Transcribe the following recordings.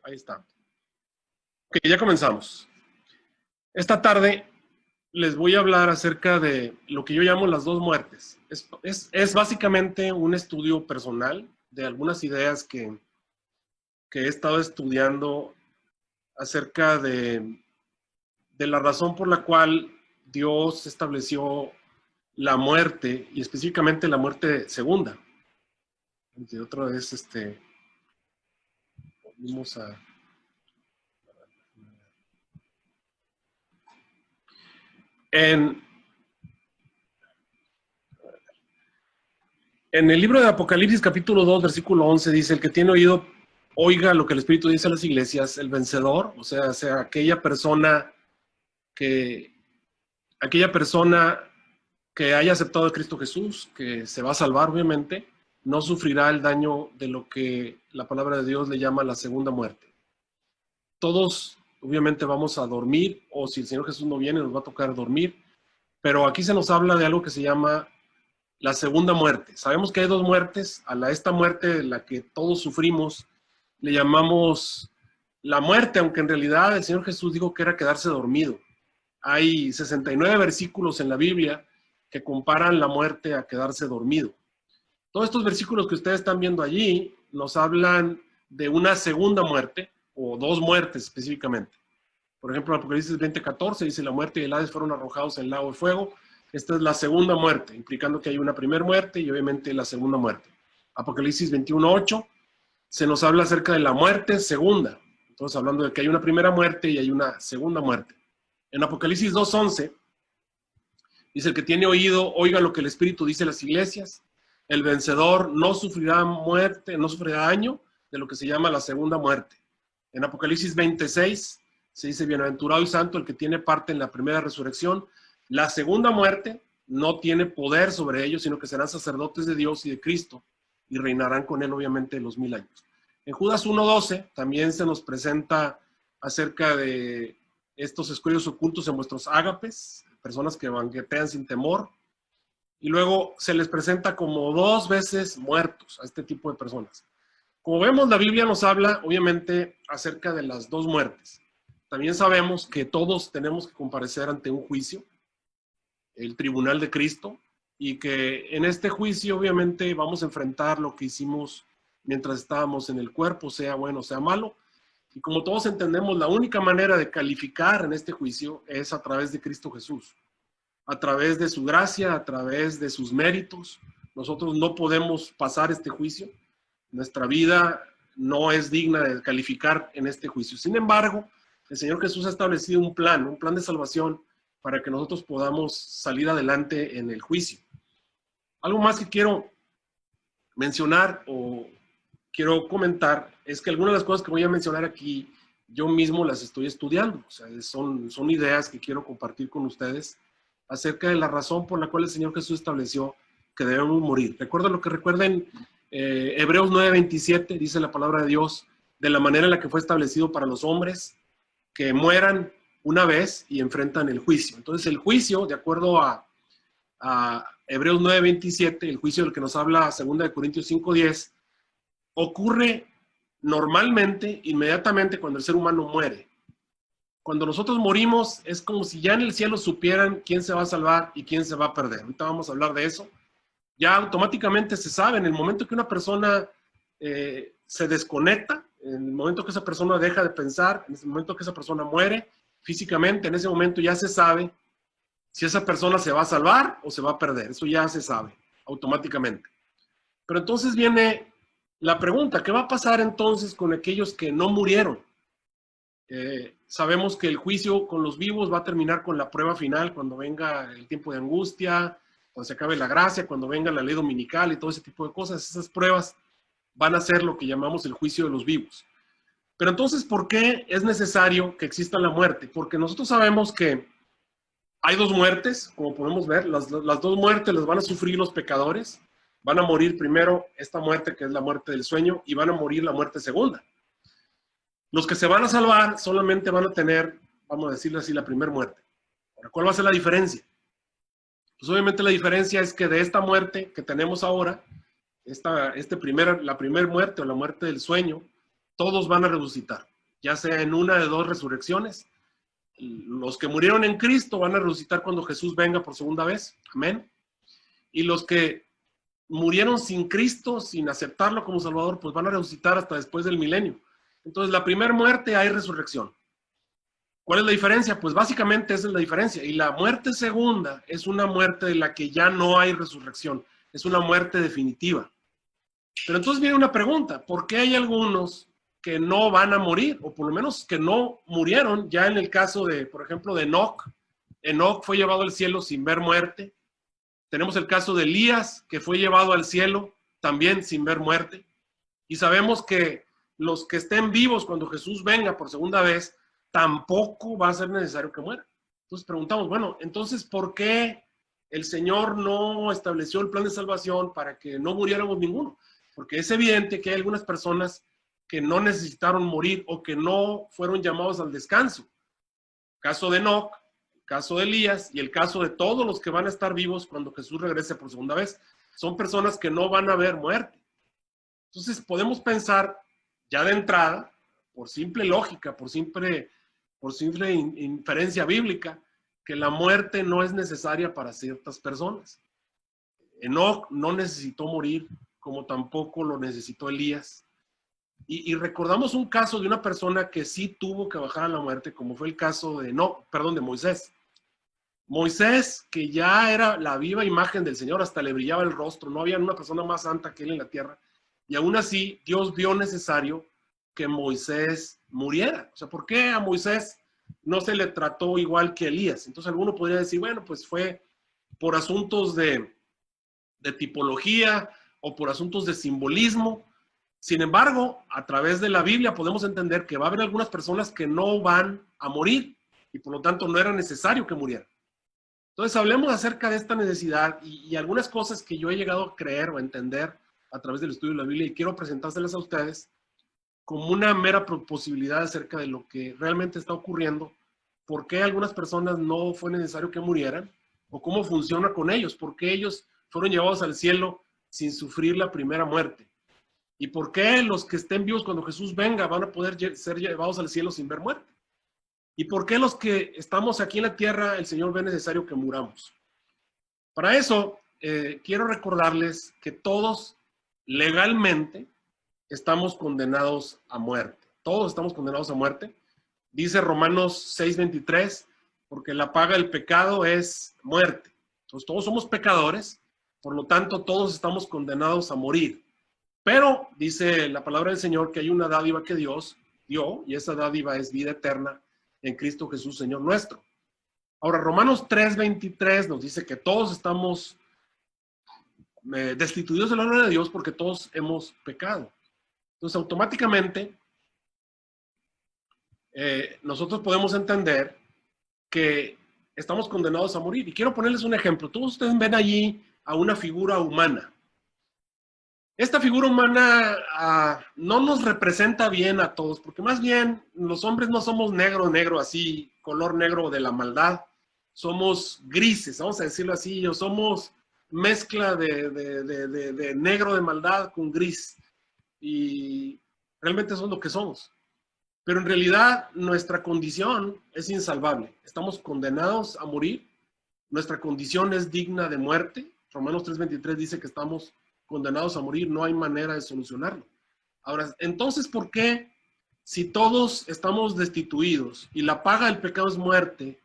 Ahí está. Ok, ya comenzamos. Esta tarde les voy a hablar acerca de lo que yo llamo las dos muertes. Es básicamente un estudio personal de algunas ideas que he estado estudiando acerca de la razón por la cual Dios estableció la muerte, y específicamente la muerte segunda. Y otra vez, volvimos a... En el libro de Apocalipsis, capítulo 2, versículo 11, dice: el que tiene oído, oiga lo que el Espíritu dice a las iglesias. El vencedor, o sea aquella persona que haya aceptado a Cristo Jesús, que se va a salvar, obviamente, no sufrirá el daño de lo que la palabra de Dios le llama la segunda muerte. Todos, obviamente, vamos a dormir, o si el Señor Jesús no viene, nos va a tocar dormir, pero aquí se nos habla de algo que se llama la segunda muerte. Sabemos que hay dos muertes. A esta muerte de la que todos sufrimos le llamamos la muerte, aunque en realidad el Señor Jesús dijo que era quedarse dormido. Hay 69 versículos en la Biblia que comparan la muerte a quedarse dormido. Todos estos versículos que ustedes están viendo allí nos hablan de una segunda muerte, o dos muertes específicamente. Por ejemplo, Apocalipsis 20:14 dice: la muerte y el Hades fueron arrojados en el lago de fuego. Esta es la segunda muerte, implicando que hay una primera muerte y obviamente la segunda muerte. Apocalipsis 21:8 se nos habla acerca de la muerte segunda. Entonces, hablando de que hay una primera muerte y hay una segunda muerte. En Apocalipsis 2:11 dice: el que tiene oído, oiga lo que el Espíritu dice a las iglesias. El vencedor no sufrirá muerte, no sufrirá daño de lo que se llama la segunda muerte. En Apocalipsis 20:6 se dice: bienaventurado y santo el que tiene parte en la primera resurrección. La segunda muerte no tiene poder sobre ellos, sino que serán sacerdotes de Dios y de Cristo y reinarán con él, obviamente, los 1000 años. En Judas 1:12 también se nos presenta acerca de estos escollos ocultos en vuestros ágapes, personas que banquetean sin temor, y luego se les presenta como 2 veces muertos a este tipo de personas. Como vemos, la Biblia nos habla, obviamente, acerca de las dos muertes. También sabemos que todos tenemos que comparecer ante un juicio, el tribunal de Cristo, y que en este juicio, obviamente, vamos a enfrentar lo que hicimos mientras estábamos en el cuerpo, sea bueno, sea malo. Y como todos entendemos, la única manera de calificar en este juicio es a través de Cristo Jesús, a través de su gracia, a través de sus méritos. Nosotros no podemos pasar este juicio. Nuestra vida no es digna de calificar en este juicio. Sin embargo, el Señor Jesús ha establecido un plan de salvación para que nosotros podamos salir adelante en el juicio. Algo más que quiero mencionar o quiero comentar es que algunas de las cosas que voy a mencionar aquí yo mismo las estoy estudiando. O sea, son ideas que quiero compartir con ustedes acerca de la razón por la cual el Señor Jesús estableció que debemos morir. Recuerden Hebreos 9:27, dice la palabra de Dios, de la manera en la que fue establecido para los hombres que mueran una vez y enfrentan el juicio. Entonces el juicio, de acuerdo a Hebreos 9:27, el juicio del que nos habla 2 Corintios 5:10, ocurre normalmente, inmediatamente cuando el ser humano muere. Cuando nosotros morimos es como si ya en el cielo supieran quién se va a salvar y quién se va a perder. Ahorita vamos a hablar de eso. Ya automáticamente se sabe, en el momento que una persona se desconecta, en el momento que esa persona deja de pensar, en el momento que esa persona muere físicamente, en ese momento ya se sabe si esa persona se va a salvar o se va a perder. Eso ya se sabe automáticamente. Pero entonces viene la pregunta: ¿qué va a pasar entonces con aquellos que no murieron? Sabemos que el juicio con los vivos va a terminar con la prueba final, cuando venga el tiempo de angustia, cuando se acabe la gracia, cuando venga la ley dominical y todo ese tipo de cosas. Esas pruebas van a ser lo que llamamos el juicio de los vivos. Pero entonces, ¿por qué es necesario que exista la muerte? Porque nosotros sabemos que hay dos muertes, como podemos ver. Las dos muertes las van a sufrir los pecadores. Van a morir primero esta muerte, que es la muerte del sueño, y van a morir la muerte segunda. Los que se van a salvar solamente van a tener, vamos a decirlo así, la primera muerte. Ahora, ¿cuál va a ser la diferencia? Pues obviamente la diferencia es que de esta muerte que tenemos ahora, la primera muerte o la muerte del sueño, todos van a resucitar. ya sea en una de dos resurrecciones. Los que murieron en Cristo van a resucitar cuando Jesús venga por segunda vez. Amén. Y los que murieron sin Cristo, sin aceptarlo como Salvador, pues van a resucitar hasta después del milenio. Entonces, la primera muerte hay resurrección. ¿Cuál es la diferencia? Pues básicamente esa es la diferencia. Y la muerte segunda es una muerte de la que ya no hay resurrección. Es una muerte definitiva. Pero entonces viene una pregunta. ¿Por qué hay algunos que no van a morir? O por lo menos que no murieron. Ya en el caso de, por ejemplo, de Enoc. Enoc fue llevado al cielo sin ver muerte. Tenemos el caso de Elías, que fue llevado al cielo también sin ver muerte. Y sabemos que los que estén vivos cuando Jesús venga por segunda vez, tampoco va a ser necesario que mueran. Entonces preguntamos, bueno, entonces, ¿por qué el Señor no estableció el plan de salvación para que no muriéramos ninguno? Porque es evidente que hay algunas personas que no necesitaron morir o que no fueron llamados al descanso. Caso de Enoc, caso de Elías y el caso de todos los que van a estar vivos cuando Jesús regrese por segunda vez. Son personas que no van a ver muerte. Entonces podemos pensar ya de entrada, por simple lógica, por simple inferencia bíblica, que la muerte no es necesaria para ciertas personas. Enoc no necesitó morir, como tampoco lo necesitó Elías. Y recordamos un caso de una persona que sí tuvo que bajar a la muerte, como fue el caso de Moisés. Moisés, que ya era la viva imagen del Señor, hasta le brillaba el rostro, no había una persona más santa que él en la tierra, y aún así Dios vio necesario que Moisés muriera. O sea, ¿por qué a Moisés no se le trató igual que a Elías? Entonces alguno podría decir, bueno, pues fue por asuntos de tipología o por asuntos de simbolismo. Sin embargo, a través de la Biblia podemos entender que va a haber algunas personas que no van a morir y por lo tanto no era necesario que murieran. Entonces hablemos acerca de esta necesidad y algunas cosas que yo he llegado a creer o a entender a través del estudio de la Biblia y quiero presentárselas a ustedes como una mera posibilidad acerca de lo que realmente está ocurriendo, por qué algunas personas no fue necesario que murieran o cómo funciona con ellos, por qué ellos fueron llevados al cielo sin sufrir la primera muerte. ¿Y por qué los que estén vivos cuando Jesús venga van a poder ser llevados al cielo sin ver muerte? ¿Y por qué los que estamos aquí en la tierra el Señor ve necesario que muramos? Para eso, quiero recordarles que todos legalmente estamos condenados a muerte. Todos estamos condenados a muerte. Dice Romanos 6:23, porque la paga del pecado es muerte. Entonces todos somos pecadores, por lo tanto todos estamos condenados a morir. Pero dice la palabra del Señor que hay una dádiva que Dios dio y esa dádiva es vida eterna en Cristo Jesús, Señor nuestro. Ahora, Romanos 3:23 nos dice que todos estamos destituidos de la gloria de Dios porque todos hemos pecado. Entonces, automáticamente, nosotros podemos entender que estamos condenados a morir. Y quiero ponerles un ejemplo. Todos ustedes ven allí a una figura humana. Esta figura humana no nos representa bien a todos, porque más bien los hombres no somos negro, así, color negro de la maldad. Somos grises, vamos a decirlo así, o somos mezcla de negro de maldad con gris. Y realmente eso es lo que somos. Pero en realidad nuestra condición es insalvable. Estamos condenados a morir. Nuestra condición es digna de muerte. Romanos 3:23 dice que estamos condenados a morir, no hay manera de solucionarlo. Ahora, entonces, ¿por qué si todos estamos destituidos y la paga del pecado es muerte,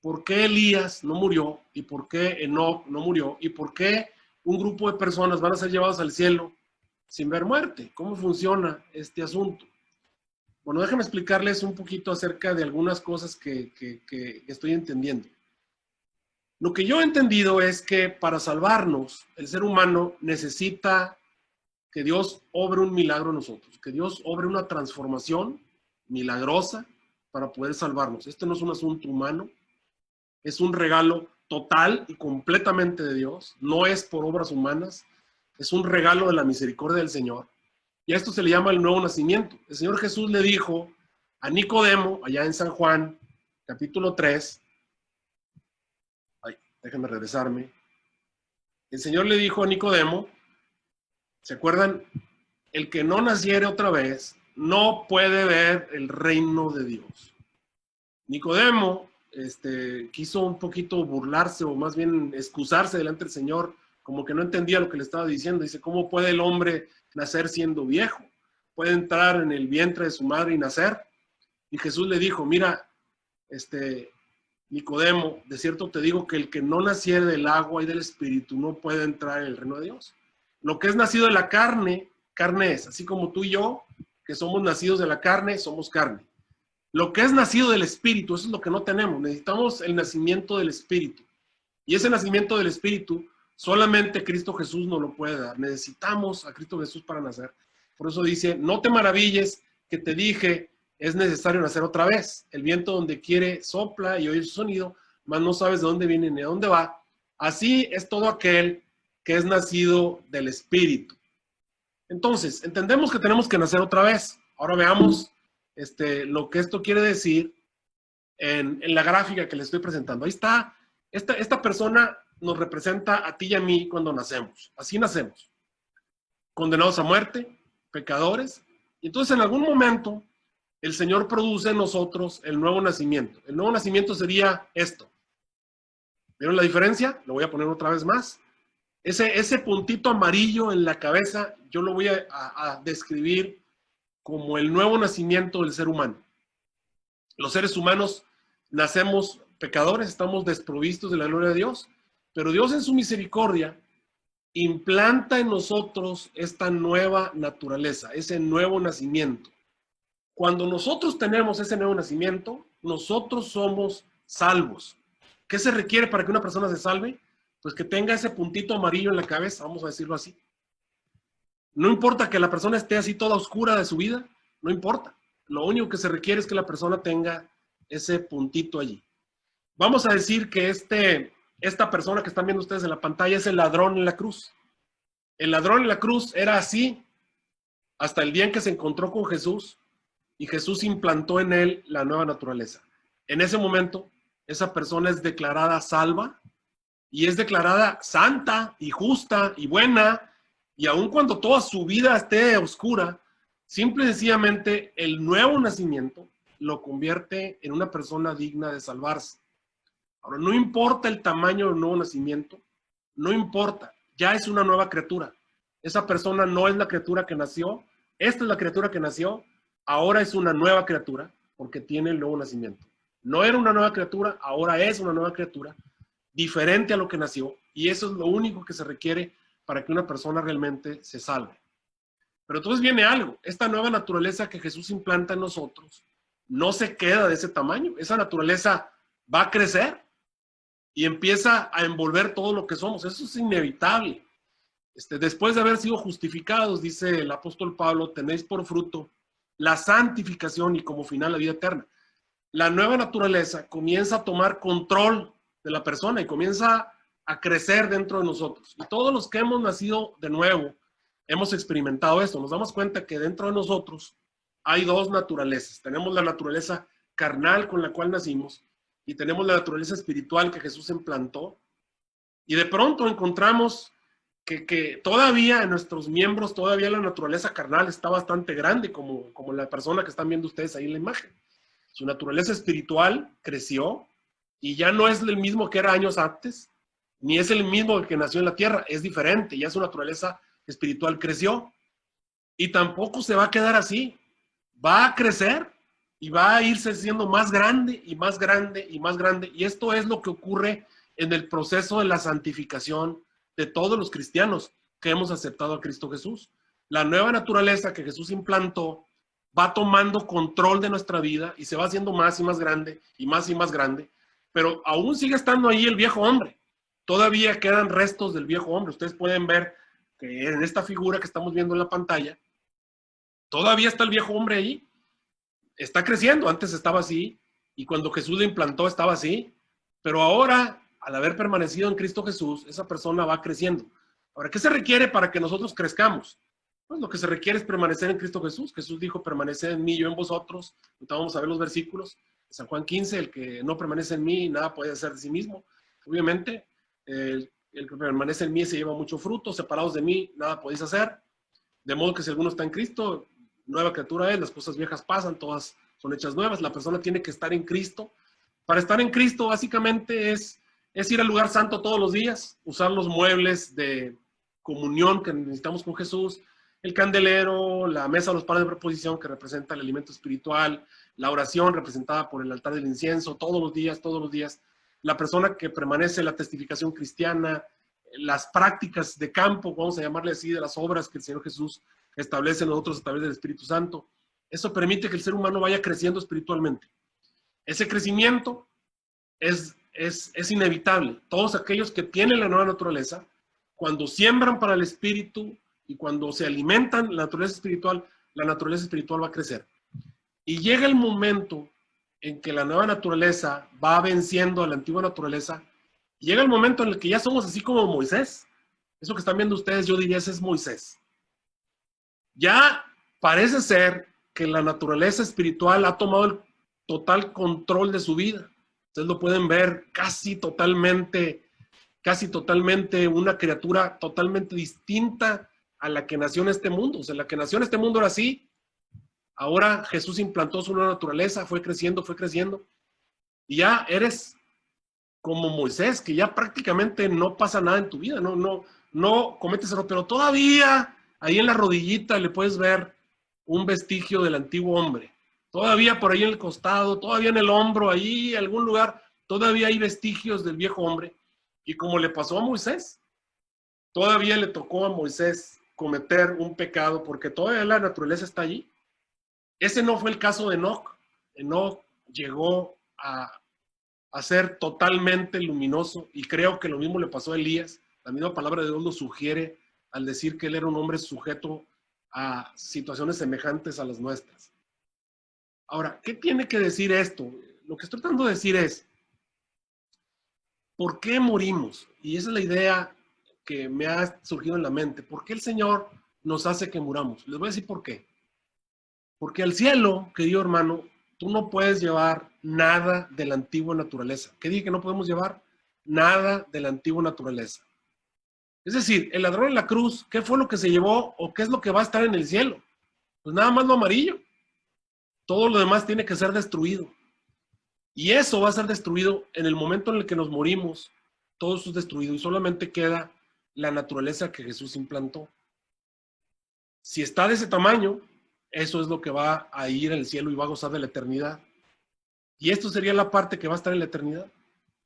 por qué Elías no murió y por qué Enoc no murió y por qué un grupo de personas van a ser llevados al cielo sin ver muerte? ¿Cómo funciona este asunto? Bueno, déjenme explicarles un poquito acerca de algunas cosas que estoy entendiendo. Lo que yo he entendido es que para salvarnos, el ser humano necesita que Dios obre un milagro en nosotros, que Dios obre una transformación milagrosa para poder salvarnos. Este no es un asunto humano, es un regalo total y completamente de Dios, no es por obras humanas, es un regalo de la misericordia del Señor. Y a esto se le llama el nuevo nacimiento. El Señor Jesús le dijo a Nicodemo, allá en San Juan, capítulo 3, déjenme regresarme. El Señor le dijo a Nicodemo, ¿se acuerdan? El que no naciere otra vez no puede ver el reino de Dios. Nicodemo quiso un poquito burlarse o más bien excusarse delante del Señor, como que no entendía lo que le estaba diciendo. Dice, ¿cómo puede el hombre nacer siendo viejo? ¿Puede entrar en el vientre de su madre y nacer? Y Jesús le dijo, mira, Nicodemo, de cierto te digo que el que no naciere del agua y del espíritu no puede entrar en el reino de Dios. Lo que es nacido de la carne, carne es, así como tú y yo, que somos nacidos de la carne, somos carne. Lo que es nacido del espíritu, eso es lo que no tenemos. Necesitamos el nacimiento del espíritu. Y ese nacimiento del espíritu, solamente Cristo Jesús nos lo puede dar. Necesitamos a Cristo Jesús para nacer. Por eso dice, no te maravilles que te dije, es necesario nacer otra vez. El viento donde quiere sopla y oye su sonido, mas no sabes de dónde viene ni a dónde va. Así es todo aquel que es nacido del espíritu. Entonces, entendemos que tenemos que nacer otra vez. Ahora veamos lo que esto quiere decir en la gráfica que les estoy presentando. Ahí está, esta persona nos representa a ti y a mí cuando nacemos. Así nacemos. Condenados a muerte, pecadores. Y entonces en algún momento el Señor produce en nosotros el nuevo nacimiento. El nuevo nacimiento sería esto. ¿Vieron la diferencia? Lo voy a poner otra vez más. Ese puntito amarillo en la cabeza, yo lo voy a describir como el nuevo nacimiento del ser humano. Los seres humanos nacemos pecadores, estamos desprovistos de la gloria de Dios, pero Dios en su misericordia implanta en nosotros esta nueva naturaleza, ese nuevo nacimiento. Cuando nosotros tenemos ese nuevo nacimiento, nosotros somos salvos. ¿Qué se requiere para que una persona se salve? Pues que tenga ese puntito amarillo en la cabeza, vamos a decirlo así. No importa que la persona esté así toda oscura de su vida, no importa. Lo único que se requiere es que la persona tenga ese puntito allí. Vamos a decir que esta persona que están viendo ustedes en la pantalla es el ladrón en la cruz. El ladrón en la cruz era así hasta el día en que se encontró con Jesús y Jesús implantó en él la nueva naturaleza. En ese momento, esa persona es declarada salva y es declarada santa y justa y buena, y aun cuando toda su vida esté oscura, simple y sencillamente el nuevo nacimiento lo convierte en una persona digna de salvarse. Ahora, no importa el tamaño del nuevo nacimiento, no importa, ya es una nueva criatura. Esa persona no es la criatura que nació, esta es la criatura que nació, ahora es una nueva criatura porque tiene el nuevo nacimiento. No era una nueva criatura, ahora es una nueva criatura, diferente a lo que nació, y eso es lo único que se requiere para que una persona realmente se salve. Pero entonces viene algo, esta nueva naturaleza que Jesús implanta en nosotros no se queda de ese tamaño, esa naturaleza va a crecer y empieza a envolver todo lo que somos, eso es inevitable. Después de haber sido justificados, dice el apóstol Pablo, tenéis por fruto la santificación y como final la vida eterna. La nueva naturaleza comienza a tomar control de la persona y comienza a crecer dentro de nosotros. Y todos los que hemos nacido de nuevo, hemos experimentado esto. Nos damos cuenta que dentro de nosotros hay dos naturalezas. Tenemos la naturaleza carnal con la cual nacimos y tenemos la naturaleza espiritual que Jesús implantó. Y de pronto encontramos que todavía en nuestros miembros, todavía la naturaleza carnal está bastante grande, como la persona que están viendo ustedes ahí en la imagen. Su naturaleza espiritual creció y ya no es el mismo que era años antes, ni es el mismo que nació en la tierra, es diferente, ya su naturaleza espiritual creció. Y tampoco se va a quedar así, va a crecer y va a irse siendo más grande y más grande y más grande. Y esto es lo que ocurre en el proceso de la santificación de todos los cristianos que hemos aceptado a Cristo Jesús. La nueva naturaleza que Jesús implantó va tomando control de nuestra vida y se va haciendo más y más grande y más grande, pero aún sigue estando ahí el viejo hombre. Todavía quedan restos del viejo hombre. Ustedes pueden ver que en esta figura que estamos viendo en la pantalla, todavía está el viejo hombre ahí. Está creciendo, antes estaba así, y cuando Jesús lo implantó estaba así, pero ahora, al haber permanecido en Cristo Jesús, esa persona va creciendo. Ahora, ¿qué se requiere para que nosotros crezcamos? Pues lo que se requiere es permanecer en Cristo Jesús. Jesús dijo, permaneced en mí, yo en vosotros. Ahorita vamos a ver los versículos. San Juan 15, el que no permanece en mí, nada puede hacer de sí mismo. Obviamente, el que permanece en mí se lleva mucho fruto. Separados de mí, nada podéis hacer. De modo que si alguno está en Cristo, nueva criatura es, las cosas viejas pasan, todas son hechas nuevas. La persona tiene que estar en Cristo. Para estar en Cristo básicamente es ir al lugar santo todos los días, usar los muebles de comunión que necesitamos con Jesús, el candelero, la mesa de los panes de preposición que representa el alimento espiritual, la oración representada por el altar del incienso, todos los días, la persona que permanece en la testificación cristiana, las prácticas de campo, vamos a llamarle así, de las obras que el Señor Jesús establece en nosotros a través del Espíritu Santo. Eso permite que el ser humano vaya creciendo espiritualmente. Ese crecimiento es inevitable. Todos aquellos que tienen la nueva naturaleza, cuando siembran para el Espíritu y cuando se alimentan la naturaleza espiritual va a crecer. Y llega el momento en que la nueva naturaleza va venciendo a la antigua naturaleza. Llega el momento en el que ya somos así como Moisés. Eso que están viendo ustedes, yo diría, ese es Moisés. Ya parece ser que la naturaleza espiritual ha tomado el total control de su vida. Ustedes lo pueden ver casi totalmente una criatura totalmente distinta a la que nació en este mundo. O sea, la que nació en este mundo era así. Ahora Jesús implantó su nueva naturaleza, fue creciendo. Y ya eres como Moisés, que ya prácticamente no pasa nada en tu vida, no cometes error, pero todavía ahí en la rodillita le puedes ver un vestigio del antiguo hombre. Todavía por ahí en el costado, todavía en el hombro, ahí en algún lugar, todavía hay vestigios del viejo hombre. Y como le pasó a Moisés, todavía le tocó a Moisés cometer un pecado porque todavía la naturaleza está allí. Ese no fue el caso de Enoc. Enoc llegó a ser totalmente luminoso y creo que lo mismo le pasó a Elías. La misma palabra de Dios lo sugiere al decir que él era un hombre sujeto a situaciones semejantes a las nuestras. Ahora, ¿qué tiene que decir esto? Lo que estoy tratando de decir es, ¿por qué morimos? Y esa es la idea que me ha surgido en la mente. ¿Por qué el Señor nos hace que muramos? Les voy a decir por qué. Porque al cielo, querido hermano, tú no puedes llevar nada de la antigua naturaleza. ¿Qué dije que no podemos llevar? Nada de la antigua naturaleza. Es decir, el ladrón en la cruz, ¿qué fue lo que se llevó o qué es lo que va a estar en el cielo? Pues nada más lo amarillo. Todo lo demás tiene que ser destruido. Y eso va a ser destruido en el momento en el que nos morimos. Todo eso es destruido y solamente queda la naturaleza que Jesús implantó. Si está de ese tamaño, eso es lo que va a ir al cielo y va a gozar de la eternidad. Y esto sería la parte que va a estar en la eternidad.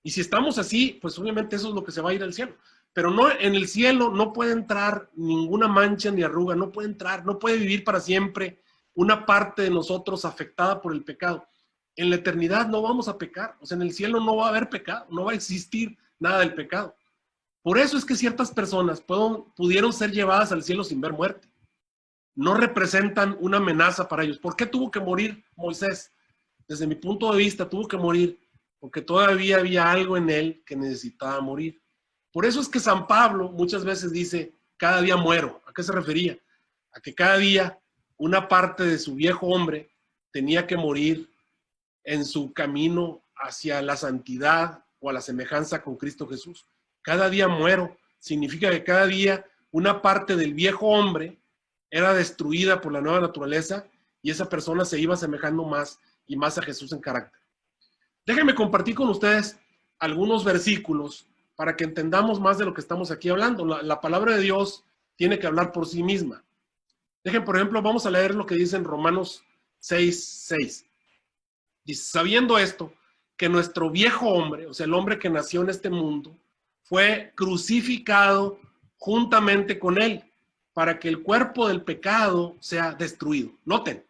Y si estamos así, pues obviamente eso es lo que se va a ir al cielo. Pero no, en el cielo no puede entrar ninguna mancha ni arruga, no puede entrar, no puede vivir para siempre una parte de nosotros afectada por el pecado. En la eternidad no vamos a pecar, o sea, en el cielo no va a haber pecado, no va a existir nada del pecado. Por eso es que ciertas personas pudieron ser llevadas al cielo sin ver muerte. No representan una amenaza para ellos. ¿Por qué tuvo que morir Moisés? Desde mi punto de vista, tuvo que morir porque todavía había algo en él que necesitaba morir. Por eso es que San Pablo muchas veces dice, cada día muero. ¿A qué se refería? A que cada día una parte de su viejo hombre tenía que morir en su camino hacia la santidad o a la semejanza con Cristo Jesús. Cada día muero significa que cada día una parte del viejo hombre era destruida por la nueva naturaleza y esa persona se iba asemejando más y más a Jesús en carácter. Déjenme compartir con ustedes algunos versículos para que entendamos más de lo que estamos aquí hablando. La palabra de Dios tiene que hablar por sí misma. Dejen, por ejemplo, vamos a leer lo que dice en Romanos 6:6. Dice, sabiendo esto, que nuestro viejo hombre, o sea, el hombre que nació en este mundo, fue crucificado juntamente con él, para que el cuerpo del pecado sea destruido. Noten,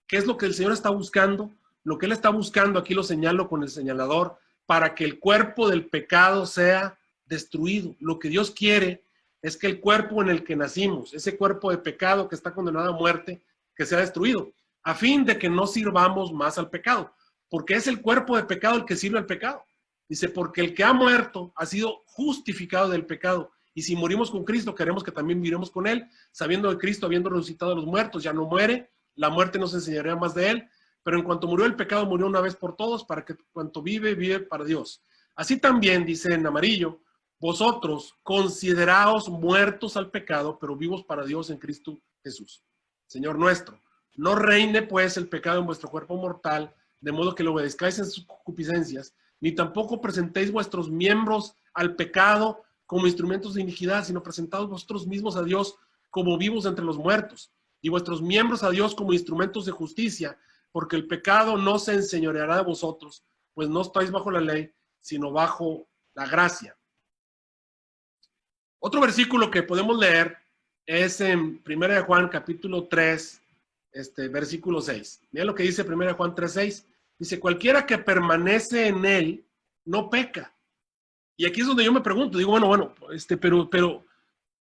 ¿qué es lo que el Señor está buscando? Lo que Él está buscando, aquí lo señalo con el señalador, para que el cuerpo del pecado sea destruido. Lo que Dios quiere es que el cuerpo en el que nacimos, ese cuerpo de pecado que está condenado a muerte, que sea destruido, a fin de que no sirvamos más al pecado, porque es el cuerpo de pecado el que sirve al pecado. Dice, porque el que ha muerto ha sido justificado del pecado. Y si morimos con Cristo, queremos que también viviremos con Él, sabiendo que Cristo, habiendo resucitado a los muertos, ya no muere, la muerte nos enseñaría más de Él, pero en cuanto murió el pecado, murió una vez por todos, para que cuanto vive, vive para Dios. Así también, dice en amarillo, vosotros consideraos muertos al pecado, pero vivos para Dios en Cristo Jesús, Señor nuestro. No reine pues el pecado en vuestro cuerpo mortal, de modo que lo obedezcáis en sus concupiscencias, ni tampoco presentéis vuestros miembros al pecado como instrumentos de iniquidad, sino presentaos vosotros mismos a Dios como vivos entre los muertos, y vuestros miembros a Dios como instrumentos de justicia, porque el pecado no se enseñoreará de vosotros, pues no estáis bajo la ley, sino bajo la gracia. Otro versículo que podemos leer es en 1 Juan capítulo 3, versículo 6. Mira lo que dice 1 Juan 3, 6. Dice, cualquiera que permanece en él no peca. Y aquí es donde yo me pregunto, digo, bueno,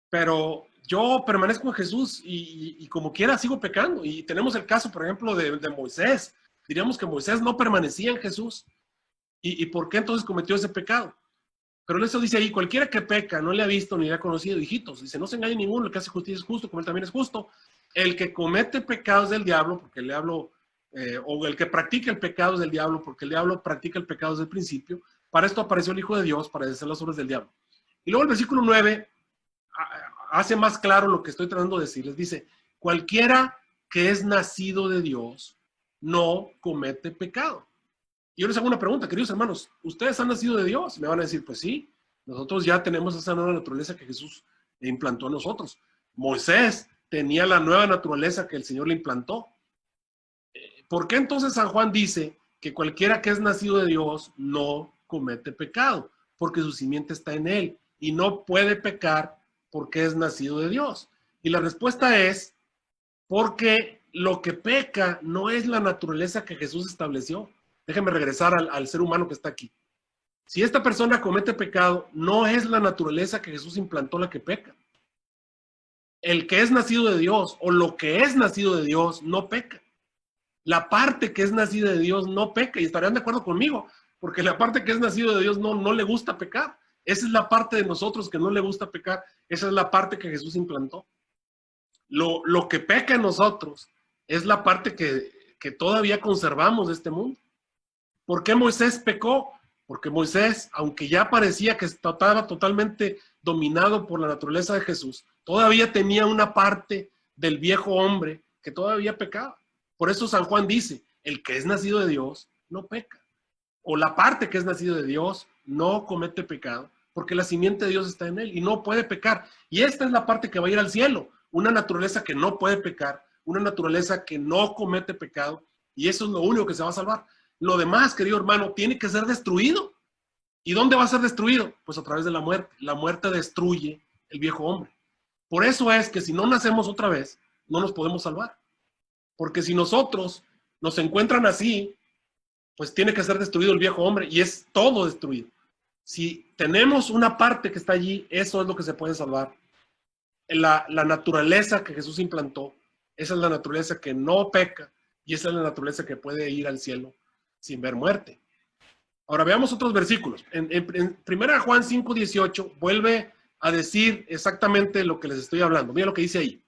pero yo permanezco en Jesús y como quiera sigo pecando. Y tenemos el caso, por ejemplo, de Moisés. Diríamos que Moisés no permanecía en Jesús. ¿Y por qué entonces cometió ese pecado? Pero eso dice ahí, cualquiera que peca no le ha visto ni le ha conocido, hijitos. Dice, no se engañe ninguno, el que hace justicia es justo, como él también es justo. El que comete pecados del diablo, porque el diablo, o el que practica el pecado es del diablo, porque el diablo practica el pecado desde el principio. Para esto apareció el Hijo de Dios, para deshacer las obras del diablo. Y luego el versículo 9 hace más claro lo que estoy tratando de decirles. Dice, cualquiera que es nacido de Dios no comete pecado. Y yo les hago una pregunta, queridos hermanos, ¿ustedes han nacido de Dios? Me van a decir, pues sí, nosotros ya tenemos esa nueva naturaleza que Jesús implantó en nosotros. Moisés tenía la nueva naturaleza que el Señor le implantó. ¿Por qué entonces San Juan dice que cualquiera que es nacido de Dios no comete pecado? Porque su simiente está en él y no puede pecar porque es nacido de Dios. Y la respuesta es porque lo que peca no es la naturaleza que Jesús estableció. Déjenme regresar al ser humano que está aquí. Si esta persona comete pecado, no es la naturaleza que Jesús implantó la que peca. El que es nacido de Dios o lo que es nacido de Dios no peca. La parte que es nacida de Dios no peca, y estarán de acuerdo conmigo, porque la parte que es nacida de Dios no le gusta pecar. Esa es la parte de nosotros que no le gusta pecar. Esa es la parte que Jesús implantó. Lo que peca en nosotros es la parte que todavía conservamos de este mundo. ¿Por qué Moisés pecó? Porque Moisés, aunque ya parecía que estaba totalmente dominado por la naturaleza de Jesús, todavía tenía una parte del viejo hombre que todavía pecaba. Por eso San Juan dice, el que es nacido de Dios no peca. O la parte que es nacido de Dios no comete pecado, porque la simiente de Dios está en él y no puede pecar. Y esta es la parte que va a ir al cielo, una naturaleza que no puede pecar, una naturaleza que no comete pecado, y eso es lo único que se va a salvar. Lo demás, querido hermano, tiene que ser destruido. ¿Y dónde va a ser destruido? Pues a través de la muerte. La muerte destruye el viejo hombre. Por eso es que si no nacemos otra vez, no nos podemos salvar. Porque si nosotros nos encuentran así, pues tiene que ser destruido el viejo hombre y es todo destruido. Si tenemos una parte que está allí, eso es lo que se puede salvar. La naturaleza que Jesús implantó, esa es la naturaleza que no peca y esa es la naturaleza que puede ir al cielo sin ver muerte. Ahora veamos otros versículos. En 1 Juan 5:18 vuelve a decir exactamente lo que les estoy hablando. Mira lo que dice ahí.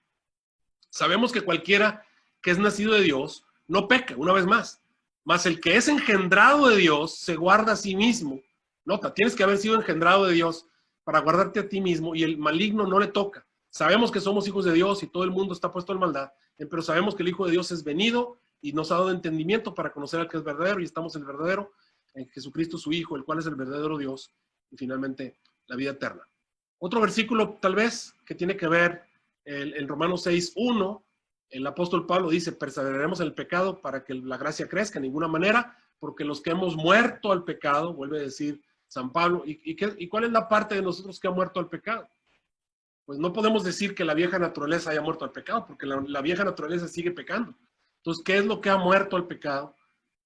Sabemos que cualquiera que es nacido de Dios no peca, una vez más. Mas el que es engendrado de Dios se guarda a sí mismo. Nota, tienes que haber sido engendrado de Dios para guardarte a ti mismo y el maligno no le toca. Sabemos que somos hijos de Dios y todo el mundo está puesto en maldad, pero sabemos que el Hijo de Dios es venido y nos ha dado entendimiento para conocer al que es verdadero y estamos en el verdadero, en Jesucristo su Hijo, el cual es el verdadero Dios y finalmente la vida eterna. Otro versículo tal vez que tiene que ver en Romanos 6:1, el apóstol Pablo dice, perseveraremos en el pecado para que la gracia crezca, en ninguna manera, porque los que hemos muerto al pecado, vuelve a decir San Pablo, ¿y cuál es la parte de nosotros que ha muerto al pecado? Pues no podemos decir que la vieja naturaleza haya muerto al pecado, porque la vieja naturaleza sigue pecando. Entonces, ¿qué es lo que ha muerto al pecado?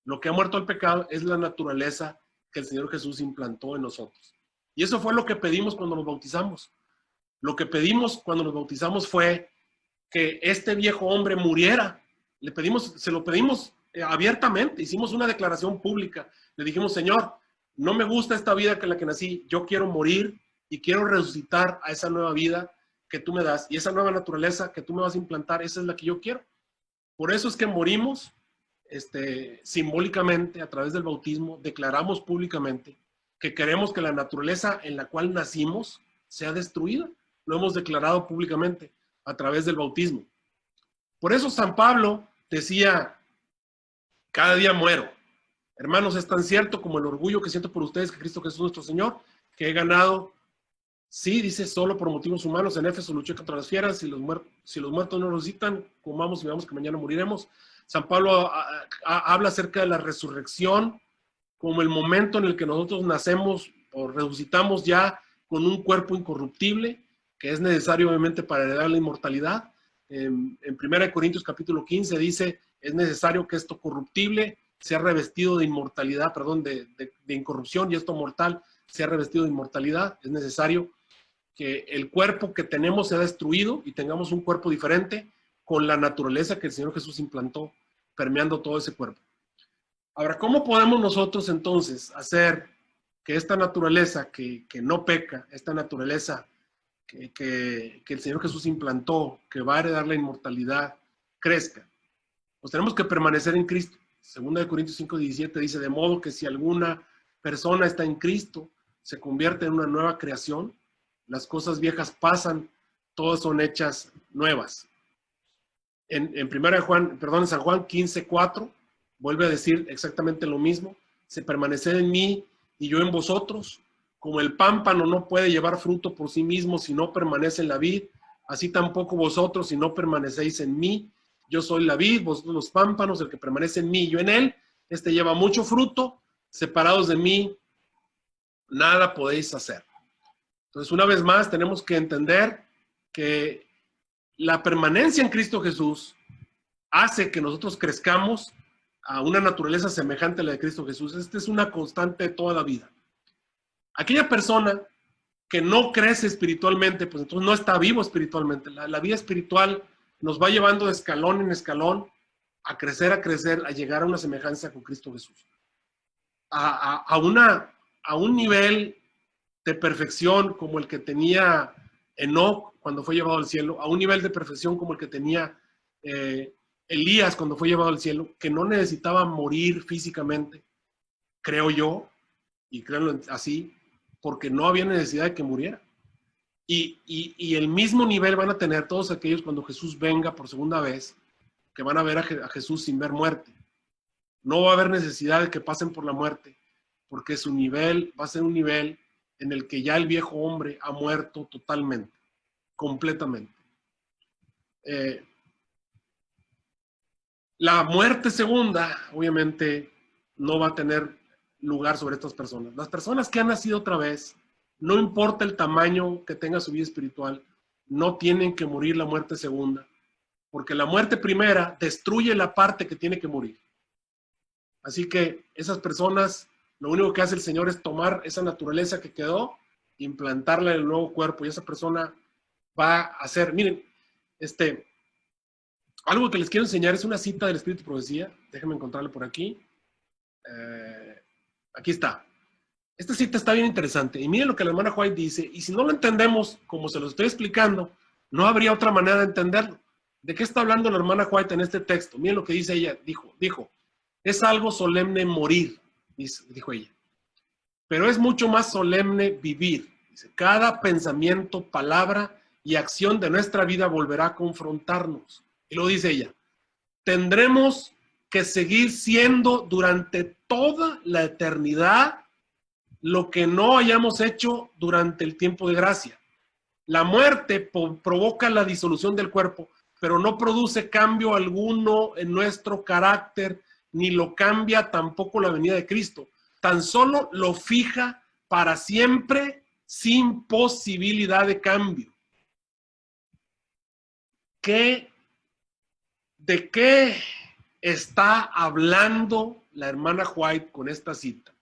Lo que ha muerto al pecado es la naturaleza que el Señor Jesús implantó en nosotros. Y eso fue lo que pedimos cuando nos bautizamos. Lo que pedimos cuando nos bautizamos fue que este viejo hombre muriera. Se lo pedimos abiertamente, hicimos una declaración pública. Le dijimos, Señor, no me gusta esta vida en la que nací, yo quiero morir y quiero resucitar a esa nueva vida que tú me das. Y esa nueva naturaleza que tú me vas a implantar, esa es la que yo quiero. Por eso es que morimos simbólicamente a través del bautismo, declaramos públicamente que queremos que la naturaleza en la cual nacimos sea destruida. Lo hemos declarado públicamente a través del bautismo. Por eso San Pablo decía, cada día muero. Hermanos, es tan cierto como el orgullo que siento por ustedes que Cristo Jesús nuestro Señor, que he ganado, sí, dice, solo por motivos humanos. En Éfeso luché contra las fieras, si los muertos no nos citan, comamos y veamos que mañana moriremos. San Pablo habla acerca de la resurrección como el momento en el que nosotros nacemos o resucitamos ya con un cuerpo incorruptible, que es necesario obviamente para heredar la inmortalidad. En 1 Corintios capítulo 15 dice, es necesario que esto corruptible sea revestido de inmortalidad, perdón, de incorrupción, y esto mortal sea revestido de inmortalidad. Es necesario que el cuerpo que tenemos sea destruido y tengamos un cuerpo diferente con la naturaleza que el Señor Jesús implantó, permeando todo ese cuerpo. Ahora, ¿cómo podemos nosotros entonces hacer que esta naturaleza que no peca, esta naturaleza que el Señor Jesús implantó, que va a heredar la inmortalidad, crezca? Pues tenemos que permanecer en Cristo. 2 Corintios 5:17 dice, de modo que si alguna persona está en Cristo, se convierte en una nueva creación, las cosas viejas pasan, todas son hechas nuevas. En San Juan 15:4, vuelve a decir exactamente lo mismo, se permaneced en mí y yo en vosotros, como el pámpano no puede llevar fruto por sí mismo si no permanece en la vid, así tampoco vosotros si no permanecéis en mí. Yo soy la vid, vosotros los pámpanos, el que permanece en mí y yo en él, este lleva mucho fruto, separados de mí, nada podéis hacer. Entonces, una vez más, tenemos que entender que la permanencia en Cristo Jesús hace que nosotros crezcamos a una naturaleza semejante a la de Cristo Jesús. Esta es una constante de toda la vida. Aquella persona que no crece espiritualmente, pues entonces no está vivo espiritualmente. La vida espiritual nos va llevando de escalón en escalón a crecer, a llegar a una semejanza con Cristo Jesús. A un nivel de perfección como el que tenía Enoc cuando fue llevado al cielo, a un nivel de perfección como el que tenía Elías cuando fue llevado al cielo, que no necesitaba morir físicamente, creo yo, y créanlo así, porque no había necesidad de que muriera. Y el mismo nivel van a tener todos aquellos cuando Jesús venga por segunda vez, que van a ver a Jesús sin ver muerte. No va a haber necesidad de que pasen por la muerte, porque su nivel va a ser un nivel en el que ya el viejo hombre ha muerto totalmente, completamente. La muerte segunda, obviamente, no va a tener lugar sobre estas personas. Las personas que han nacido otra vez, no importa el tamaño que tenga su vida espiritual, no tienen que morir la muerte segunda, porque la muerte primera destruye la parte que tiene que morir. Así que esas personas, lo único que hace el Señor es tomar esa naturaleza que quedó, implantarla en el nuevo cuerpo, y esa persona va a hacer, miren, algo que les quiero enseñar es una cita del Espíritu de Profecía. Déjenme encontrarla por aquí. Aquí está. Esta cita está bien interesante. Y miren lo que la hermana White dice. Y si no lo entendemos como se lo estoy explicando, no habría otra manera de entenderlo. ¿De qué está hablando la hermana White en este texto? Miren lo que dice ella. Dijo, es algo solemne morir, dijo ella. Pero es mucho más solemne vivir. Dice, cada pensamiento, palabra y acción de nuestra vida volverá a confrontarnos. Y lo dice ella, tendremos que seguir siendo durante toda la eternidad lo que no hayamos hecho durante el tiempo de gracia. La muerte provoca la disolución del cuerpo, pero no produce cambio alguno en nuestro carácter, ni lo cambia tampoco la venida de Cristo. Tan solo lo fija para siempre sin posibilidad de cambio. ¿De qué está hablando la hermana White con esta cita?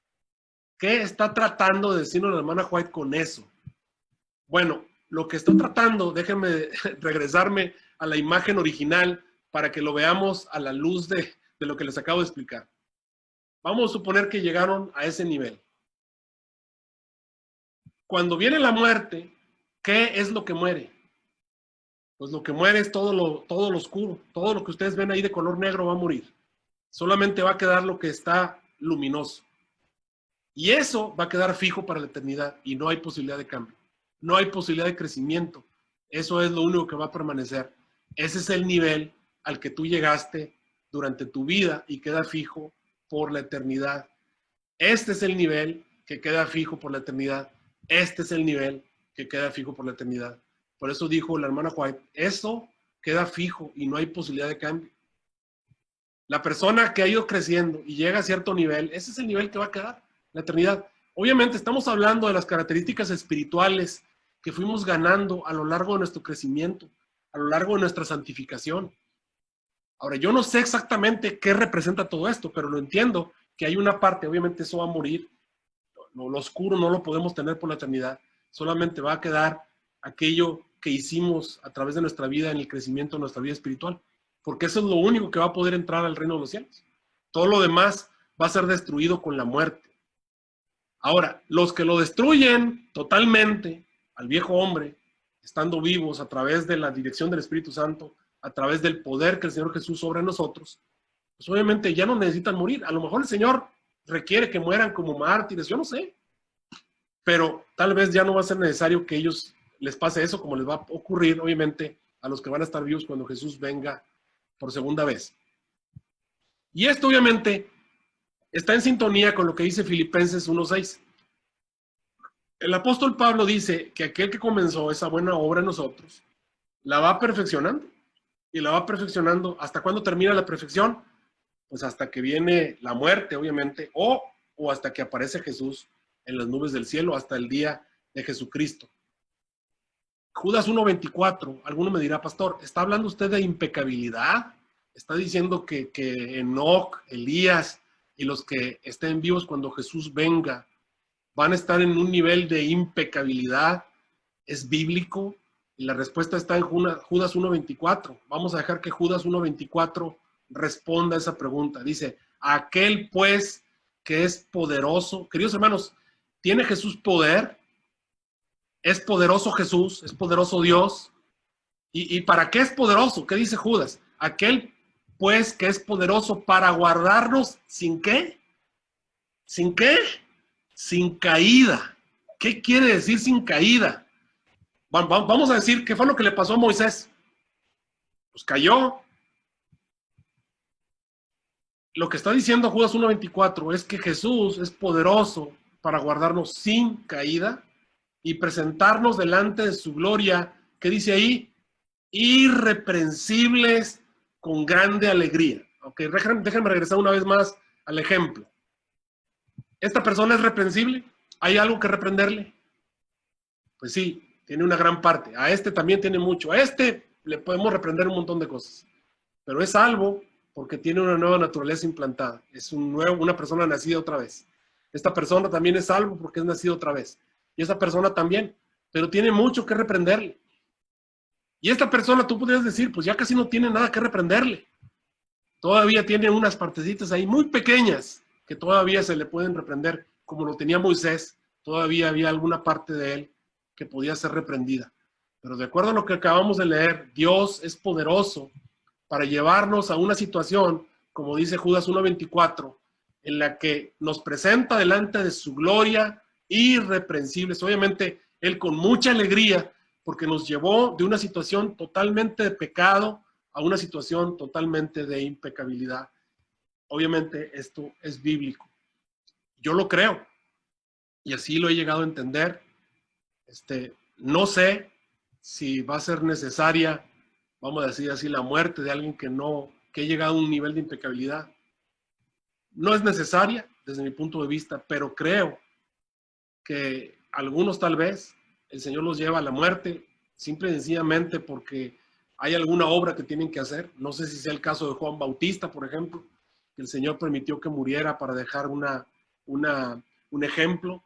¿Qué está tratando de decirnos la hermana White con eso? Bueno, lo que está tratando, déjenme regresarme a la imagen original para que lo veamos a la luz de lo que les acabo de explicar. Vamos a suponer que llegaron a ese nivel. Cuando viene la muerte, ¿qué es lo que muere? Pues lo que muere es todo lo oscuro. Todo lo que ustedes ven ahí de color negro va a morir. Solamente va a quedar lo que está luminoso. Y eso va a quedar fijo para la eternidad y no hay posibilidad de cambio. No hay posibilidad de crecimiento. Eso es lo único que va a permanecer. Ese es el nivel al que tú llegaste durante tu vida y queda fijo por la eternidad. Este es el nivel que queda fijo por la eternidad. Este es el nivel que queda fijo por la eternidad. Por eso dijo la hermana White, eso queda fijo y no hay posibilidad de cambio. La persona que ha ido creciendo y llega a cierto nivel, ese es el nivel que va a quedar, la eternidad. Obviamente estamos hablando de las características espirituales que fuimos ganando a lo largo de nuestro crecimiento, a lo largo de nuestra santificación. Ahora, yo no sé exactamente qué representa todo esto, pero lo entiendo, que hay una parte, obviamente eso va a morir, lo oscuro no lo podemos tener por la eternidad, solamente va a quedar aquello que hicimos a través de nuestra vida en el crecimiento de nuestra vida espiritual, porque eso es lo único que va a poder entrar al reino de los cielos. Todo lo demás va a ser destruido con la muerte. Ahora, los que lo destruyen totalmente al viejo hombre, estando vivos a través de la dirección del Espíritu Santo, a través del poder que el Señor Jesús obra en nosotros, pues obviamente ya no necesitan morir. A lo mejor el Señor requiere que mueran como mártires, yo no sé. Pero tal vez ya no va a ser necesario que ellos les pase eso, como les va a ocurrir, obviamente, a los que van a estar vivos cuando Jesús venga por segunda vez. Y esto, obviamente, está en sintonía con lo que dice Filipenses 1:6. El apóstol Pablo dice que aquel que comenzó esa buena obra en nosotros, la va perfeccionando. Y la va perfeccionando. ¿Hasta cuándo termina la perfección? Pues hasta que viene la muerte, obviamente, o hasta que aparece Jesús en las nubes del cielo, hasta el día de Jesucristo. Judas 1:24, alguno me dirá, pastor, ¿está hablando usted de impecabilidad? ¿Está diciendo que Enoc, Elías y los que estén vivos cuando Jesús venga van a estar en un nivel de impecabilidad? ¿Es bíblico? Y la respuesta está en Judas 1:24. Vamos a dejar que Judas 1:24 responda a esa pregunta. Dice, aquel pues que es poderoso. Queridos hermanos, ¿tiene Jesús poder? ¿Es poderoso Jesús? ¿Es poderoso Dios? ¿Y para qué es poderoso? ¿Qué dice Judas? Aquel pues que es poderoso para guardarnos ¿sin qué? ¿Sin qué? Sin caída. ¿Qué quiere decir sin caída? Vamos a decir, ¿qué fue lo que le pasó a Moisés? Pues cayó. Lo que está diciendo Judas 1:24 es que Jesús es poderoso para guardarnos sin caída y presentarnos delante de su gloria, ¿qué dice ahí? Irreprensibles con grande alegría. Ok, déjenme regresar una vez más al ejemplo. ¿Esta persona es reprensible? ¿Hay algo que reprenderle? Pues sí, tiene una gran parte. A este también tiene mucho. A este le podemos reprender un montón de cosas. Pero es salvo porque tiene una nueva naturaleza implantada. Es una persona nacida otra vez. Esta persona también es salvo porque es nacido otra vez. Y esa persona también. Pero tiene mucho que reprenderle. Y esta persona, tú podrías decir, pues ya casi no tiene nada que reprenderle. Todavía tiene unas partecitas ahí muy pequeñas que todavía se le pueden reprender, como lo tenía Moisés. Todavía había alguna parte de él que podía ser reprendida. Pero de acuerdo a lo que acabamos de leer, Dios es poderoso para llevarnos a una situación, como dice Judas 1:24, en la que nos presenta delante de su gloria irreprensibles. Obviamente, Él con mucha alegría, porque nos llevó de una situación totalmente de pecado a una situación totalmente de impecabilidad. Obviamente, esto es bíblico. Yo lo creo, y así lo he llegado a entender. No sé si va a ser necesaria, vamos a decir así, la muerte de alguien que ha llegado a un nivel de impecabilidad. No es necesaria desde mi punto de vista, pero creo que algunos tal vez el Señor los lleva a la muerte simple y sencillamente porque hay alguna obra que tienen que hacer. No sé si sea el caso de Juan Bautista, por ejemplo, que el Señor permitió que muriera para dejar un ejemplo,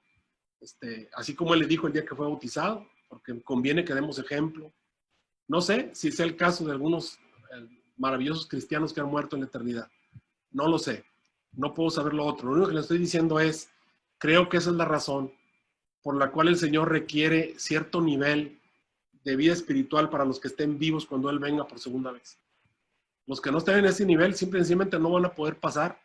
así como Él le dijo el día que fue bautizado, porque conviene que demos ejemplo. No sé si sea el caso de algunos maravillosos cristianos que han muerto en la eternidad. No lo sé. No puedo saber lo otro. Lo único que le estoy diciendo es, creo que esa es la razón por la cual el Señor requiere cierto nivel de vida espiritual para los que estén vivos cuando Él venga por segunda vez. Los que no estén en ese nivel simplemente no van a poder pasar,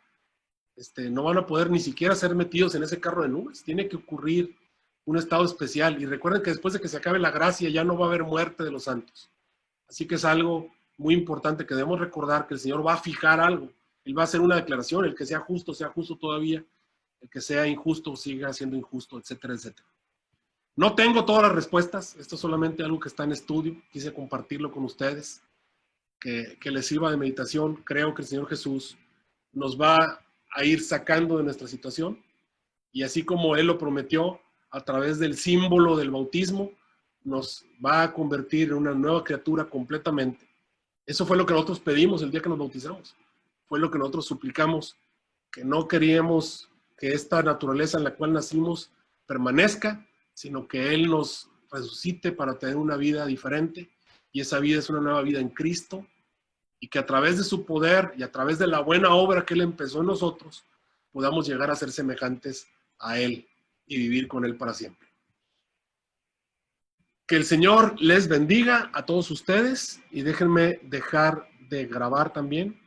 no van a poder ni siquiera ser metidos en ese carro de nubes. Tiene que ocurrir un estado especial. Y recuerden que después de que se acabe la gracia ya no va a haber muerte de los santos. Así que es algo muy importante que debemos recordar que el Señor va a fijar algo. Él va a hacer una declaración, el que sea justo todavía, el que sea injusto siga siendo injusto, etcétera, etcétera. No tengo todas las respuestas, esto es solamente algo que está en estudio, quise compartirlo con ustedes, que les sirva de meditación. Creo que el Señor Jesús nos va a ir sacando de nuestra situación, y así como Él lo prometió a través del símbolo del bautismo, nos va a convertir en una nueva criatura completamente. Eso fue lo que nosotros pedimos el día que nos bautizamos, fue lo que nosotros suplicamos, que no queríamos que esta naturaleza en la cual nacimos permanezca, sino que Él nos resucite para tener una vida diferente, y esa vida es una nueva vida en Cristo, y que a través de su poder y a través de la buena obra que Él empezó en nosotros, podamos llegar a ser semejantes a Él y vivir con Él para siempre. Que el Señor les bendiga a todos ustedes, y déjenme dejar de grabar también.